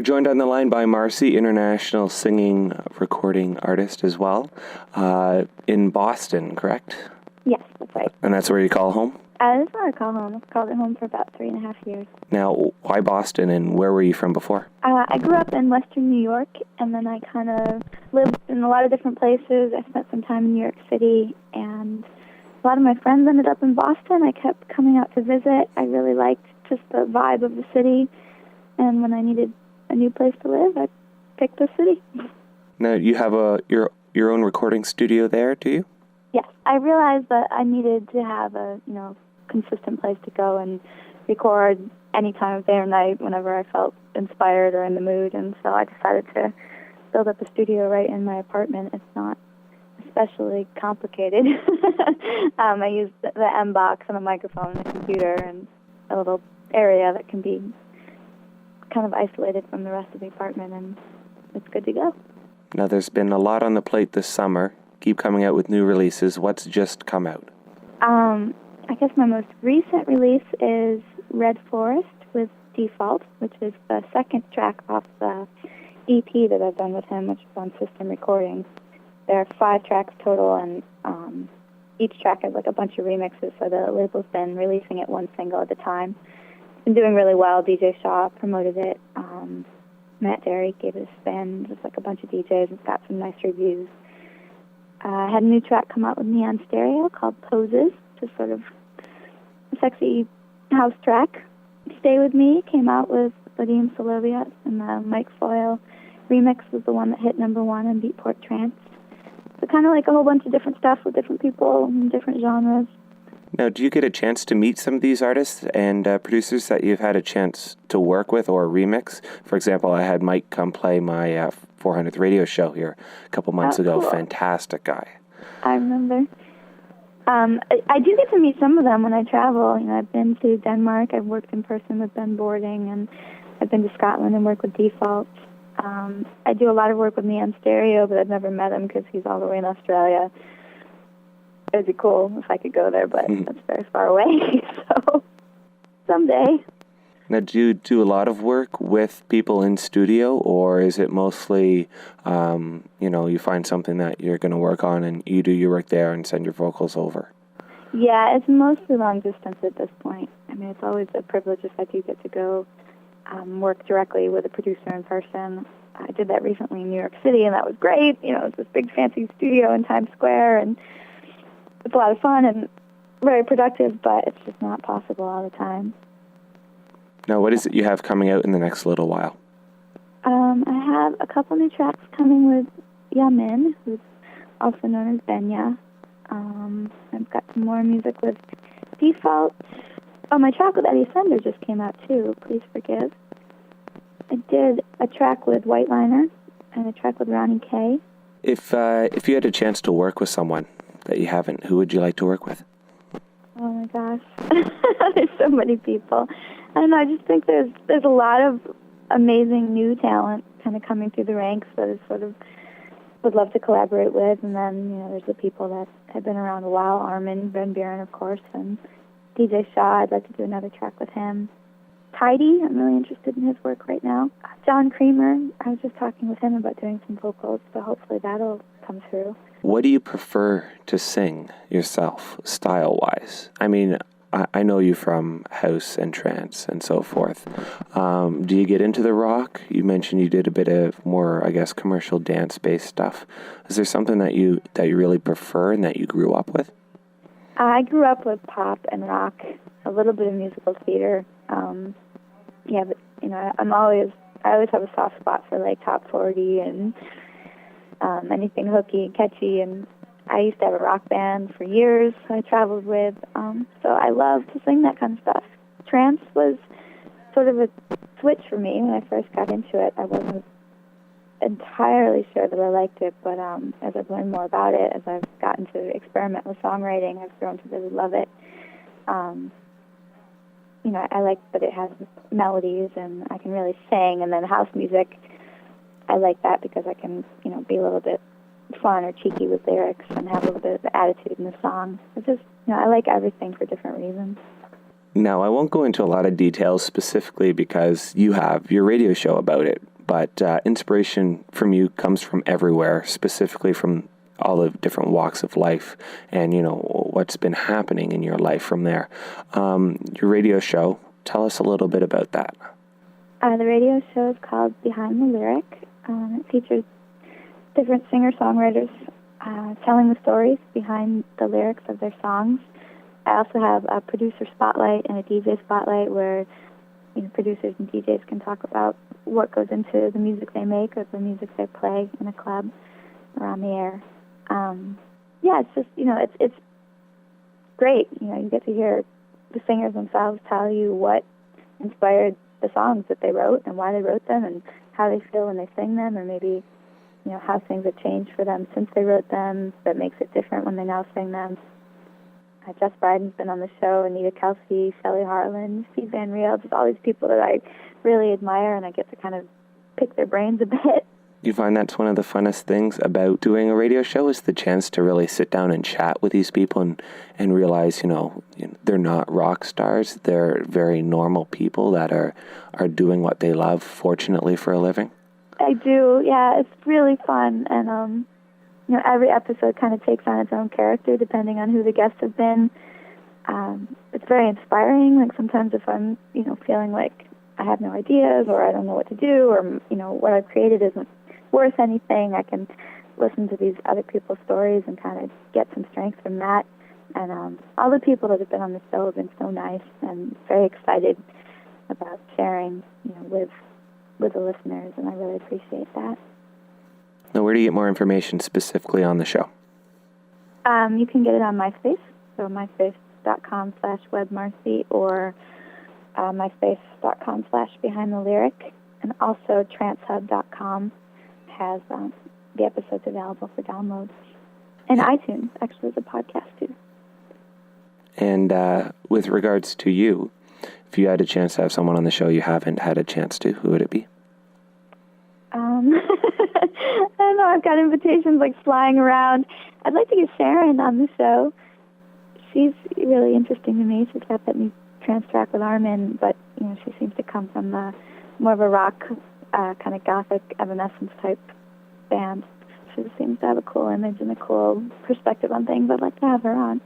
joined on the line by Marcie, international singing recording artist as well, in Boston, correct? Yes, that's right. And that's where you call home? That's where I call home. I've called it home for about 3.5 years. Now, why Boston, and where were you from before? I grew up in western New York, and then I kind of lived in a lot of different places. I spent some time in New York City, and a lot of my friends ended up in Boston. I kept coming out to visit. I really liked just the vibe of the city, and when I needed a new place to live, I picked the city. Now, you have your own recording studio there, do you? Yes. I realized that I needed to have a, consistent place to go and record any time of day or night whenever I felt inspired or in the mood, and so I decided to build up a studio right in my apartment. It's not especially complicated. I used the M box and a microphone and a computer and a little area that can be kind of isolated from the rest of the apartment, and it's good to go. Now, there's been a lot on the plate this summer. Keep coming out with new releases. What's just come out? I guess my most recent release is Red Forest with Default, which is the second track off the EP that I've done with him, which is on System Recordings. There are 5 tracks total, and each track has like a bunch of remixes, so the label's been releasing it one single at a time. It's been doing really well. DJ Shaw promoted it. Matt Derry gave it a spin. Just like a bunch of DJs. It's got some nice reviews. I had a new track come out with me on stereo called Poses, which is sort of a sexy house track. Stay With Me came out with Vadim Solovyat, and the Mike Foyle remix was the one that hit #1 on Beatport Trance. So kind of like a whole bunch of different stuff with different people and different genres. Now, do you get a chance to meet some of these artists and producers that you've had a chance to work with or remix? For example, I had Mike come play my 400th radio show here a couple months ago. Cool. Fantastic guy. I remember. I do get to meet some of them when I travel. I've been to Denmark. I've worked in person with Ben Boarding, and I've been to Scotland and worked with Default. I do a lot of work with me on stereo, but I've never met him because he's all the way in Australia. It would be cool if I could go there, but that's very far away. So someday. Now, do you do a lot of work with people in studio, or is it mostly, you find something that you're going to work on and you do your work there and send your vocals over? Yeah, it's mostly long distance at this point. I mean, it's always a privilege if I do get to go work directly with a producer in person. I did that recently in New York City, and that was great. It's this big fancy studio in Times Square, and it's a lot of fun and very productive, but it's just not possible all the time. Now, what is it you have coming out in the next little while? I have a couple new tracks coming with Yamin, who's also known as Benya. I've got some more music with Default. Oh, my track with Eddie Sender just came out, too. Please Forgive. I did a track with White Liner and a track with Ronnie K. If you had a chance to work with someone that you haven't, who would you like to work with? Oh, my gosh. There's so many people. I don't know, I just think there's a lot of amazing new talent kind of coming through the ranks that I sort of would love to collaborate with. And then, there's the people that have been around a while, Armin Van Buren, of course, and DJ Shaw. I'd like to do another track with him. Tidy, I'm really interested in his work right now. John Creamer, I was just talking with him about doing some vocals, so hopefully that'll come through. What do you prefer to sing yourself, style-wise? I mean, I know you from house and trance and so forth. Do you get into the rock? You mentioned you did a bit of more, I guess, commercial dance-based stuff. Is there something that you really prefer and that you grew up with? I grew up with pop and rock, a little bit of musical theater. But I always have a soft spot for like top 40 and anything hooky and catchy, and I used to have a rock band for years I traveled with, so I love to sing that kind of stuff. Trance was sort of a switch for me when I first got into it. I wasn't entirely sure that I liked it, but as I've learned more about it, as I've gotten to experiment with songwriting, I've grown to really love it. I like that it has melodies and I can really sing, and then house music, I like that because I can, be a little bit fun or cheeky with lyrics and have a little bit of attitude in the song. It's just, I like everything for different reasons. Now, I won't go into a lot of details specifically because you have your radio show about it, but inspiration from you comes from everywhere, specifically from all the different walks of life and, what's been happening in your life from there. Your radio show, tell us a little bit about that. The radio show is called Behind the Lyric. It features different singer-songwriters telling the stories behind the lyrics of their songs. I also have a producer spotlight and a DJ spotlight where producers and DJs can talk about what goes into the music they make or the music they play in a club or on the air. It's just, it's great. You get to hear the singers themselves tell you what inspired the songs that they wrote and why they wrote them and how they feel when they sing them, or maybe, how things have changed for them since they wrote them that makes it different when they now sing them. Jess Bryden's been on the show, Anita Kelsey, Shelley Harlan, Steve Van Riel, just all these people that I really admire, and I get to kind of pick their brains a bit. You find that's one of the funnest things about doing a radio show is the chance to really sit down and chat with these people and realize, they're not rock stars. They're very normal people that are doing what they love, fortunately, for a living. I do, yeah. It's really fun. And, every episode kind of takes on its own character depending on who the guests have been. It's very inspiring. Like sometimes if I'm, feeling like I have no ideas or I don't know what to do or, what I've created isn't worth anything, I can listen to these other people's stories and kind of get some strength from that. And all the people that have been on the show have been so nice and very excited about sharing, with the listeners, and I really appreciate that. Now, where do you get more information specifically on the show? You can get it on MySpace, so myspace.com/webmarcie or myspace.com/behindthelyric, and also transhub.com has the episodes available for download. And iTunes, actually, is a podcast, too. And with regards to you, if you had a chance to have someone on the show you haven't had a chance to, who would it be? I don't know. I've got invitations flying around. I'd like to get Sharon on the show. She's really interesting to me. She's got that new trance track with Armin, but she seems to come from more of a rock, kind of gothic, Evanescence type band. She just seems to have a cool image and a cool perspective on things. I'd like to have her on.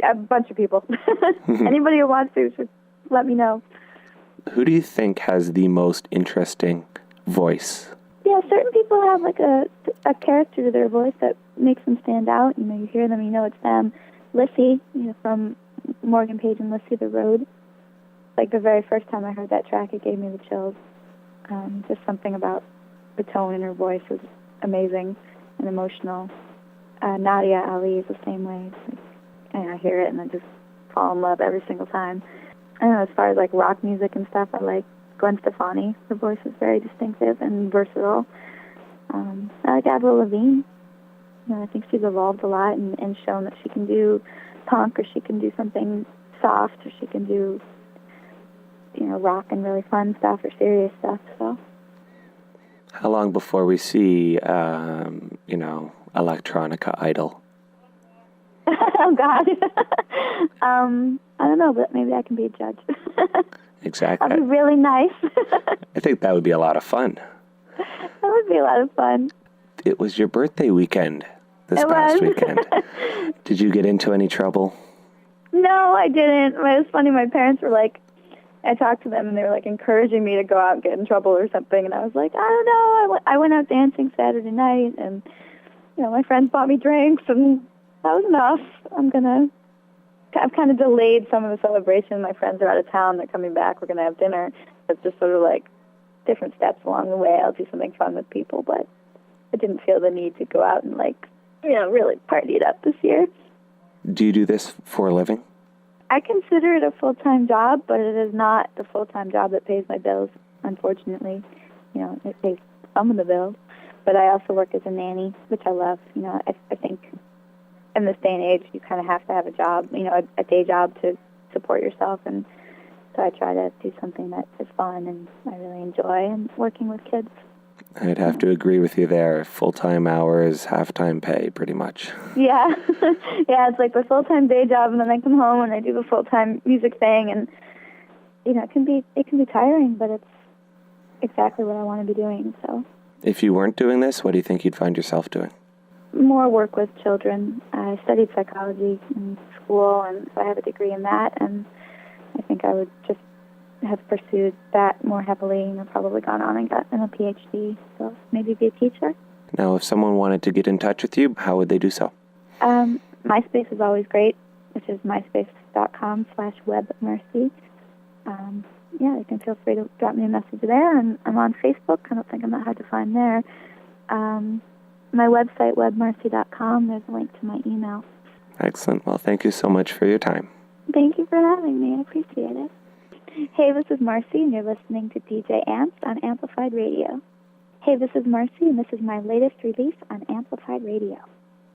A bunch of people. Anybody who wants to, should let me know. Who do you think has the most interesting voice? Yeah, certain people have a character to their voice that makes them stand out. You hear them, it's them. Lissy, from Morgan Page and Lissy the Road. The very first time I heard that track, it gave me the chills. Just something about the tone in her voice was amazing and emotional. Nadia Ali is the same way. I hear it and I just fall in love every single time. I don't know, as far as rock music and stuff, I like Gwen Stefani. Her voice is very distinctive and versatile. I like Avril Lavigne. I think she's evolved a lot and shown that she can do punk, or she can do something soft, or she can do, rock and really fun stuff or serious stuff. So. How long before we see, electronica idol? Oh, God. I don't know, but maybe I can be a judge. Exactly. That'd be really nice. I think that would be a lot of fun. That would be a lot of fun. It was your birthday weekend this past weekend. Did you get into any trouble? No, I didn't. It was funny. My parents were I talked to them and they were encouraging me to go out and get in trouble or something. And I was like, I don't know. I went out dancing Saturday night and, my friends bought me drinks and that was enough. I've kind of delayed some of the celebration. My friends are out of town. They're coming back. We're going to have dinner. It's just sort of different steps along the way. I'll do something fun with people, but I didn't feel the need to go out and really party it up this year. Do you do this for a living? I consider it a full-time job, but it is not the full-time job that pays my bills, unfortunately. It pays some of the bills. But I also work as a nanny, which I love. I think in this day and age, you kind of have to have a job, a day job to support yourself. And so I try to do something that is fun and I really enjoy, and working with kids. I'd have to agree with you there. Full-time hours, half-time pay, pretty much. Yeah. Yeah, it's the full-time day job, and then I come home and I do the full-time music thing, and, it can be tiring, but exactly what I want to be doing. So If you weren't doing this, what do you think you'd find yourself doing? more work with children. I studied psychology in school, and so I have a degree in that, and I think I would just have pursued that more heavily and probably gone on and gotten a PhD, so maybe be a teacher. Now, if someone wanted to get in touch with you, how would they do so? MySpace is always great, which is myspace.com/webmarcie. Yeah, you can feel free to drop me a message there, and I'm on Facebook. I don't think I'm that hard to find there. My website, webmarcie.com, there's a link to my email. Excellent. Well, thank you so much for your time. Thank you for having me. I appreciate it. Hey, this is Marcie, and you're listening to DJ Ants on Amplified Radio. Hey, this is Marcie, and this is my latest release on Amplified Radio.